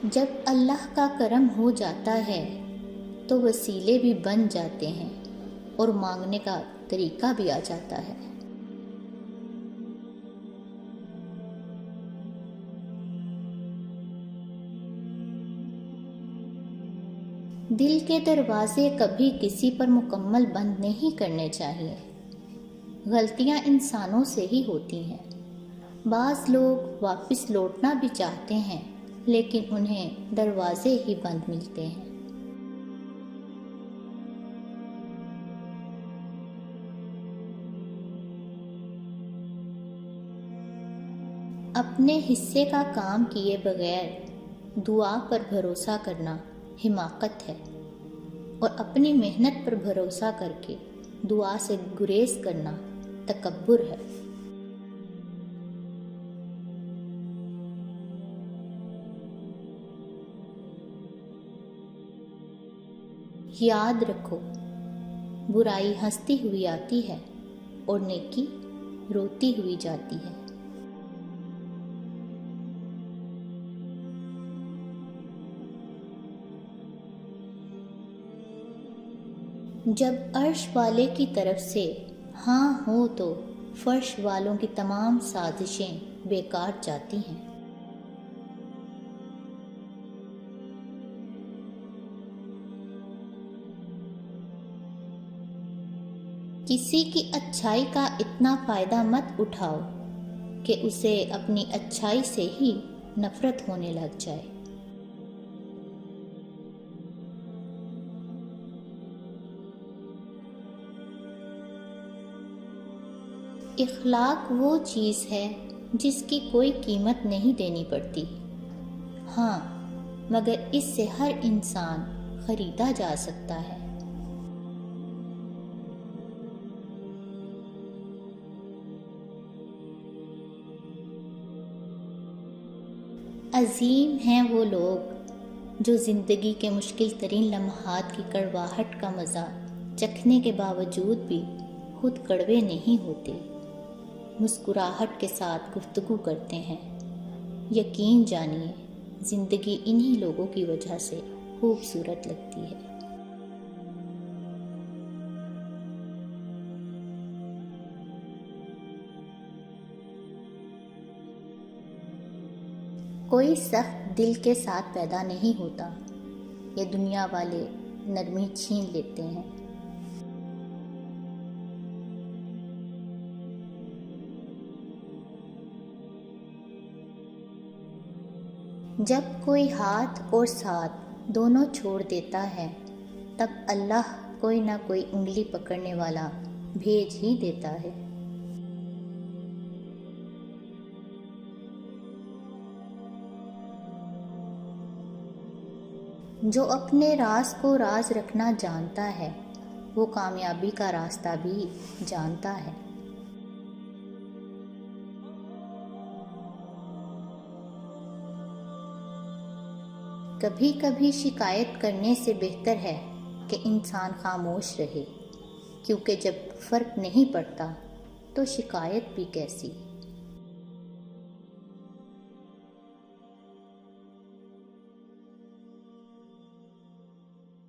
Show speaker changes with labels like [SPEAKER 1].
[SPEAKER 1] جب اللہ کا کرم ہو جاتا ہے تو وسیلے بھی بن جاتے ہیں اور مانگنے کا طریقہ بھی آ جاتا ہے۔ دل کے دروازے کبھی کسی پر مکمل بند نہیں کرنے چاہیے۔ غلطیاں انسانوں سے ہی ہوتی ہیں۔ بعض لوگ واپس لوٹنا بھی چاہتے ہیں لیکن انہیں دروازے ہی بند ملتے ہیں۔ اپنے حصے کا کام کیے بغیر دعا پر بھروسہ کرنا حماقت ہے، اور اپنی محنت پر بھروسہ کر کے دعا سے گریز کرنا تکبر ہے۔ یاد رکھو، برائی ہنستی ہوئی آتی ہے اور نیکی روتی ہوئی جاتی ہے۔ جب عرش والے کی طرف سے ہاں ہو تو فرش والوں کی تمام سازشیں بیکار جاتی ہیں۔ کسی کی اچھائی کا اتنا فائدہ مت اٹھاؤ کہ اسے اپنی اچھائی سے ہی نفرت ہونے لگ جائے۔ اخلاق وہ چیز ہے جس کی کوئی قیمت نہیں دینی پڑتی، ہاں مگر اس سے ہر انسان خریدا جا سکتا ہے۔ عظیم ہیں وہ لوگ جو زندگی کے مشکل ترین لمحات کی کڑواہٹ کا مزہ چکھنے کے باوجود بھی خود کڑوے نہیں ہوتے، مسکراہٹ کے ساتھ گفتگو کرتے ہیں۔ یقین جانیے، زندگی انہی لوگوں کی وجہ سے خوبصورت لگتی ہے۔ کوئی سخت دل کے ساتھ پیدا نہیں ہوتا، یہ دنیا والے نرمی چھین لیتے ہیں۔ جب کوئی ہاتھ اور ساتھ دونوں چھوڑ دیتا ہے تب اللہ کوئی نہ کوئی انگلی پکڑنے والا بھیج ہی دیتا ہے۔ جو اپنے راز کو راز رکھنا جانتا ہے وہ کامیابی کا راستہ بھی جانتا ہے۔ کبھی کبھی شکایت کرنے سے بہتر ہے کہ انسان خاموش رہے، کیونکہ جب فرق نہیں پڑتا تو شکایت بھی کیسی۔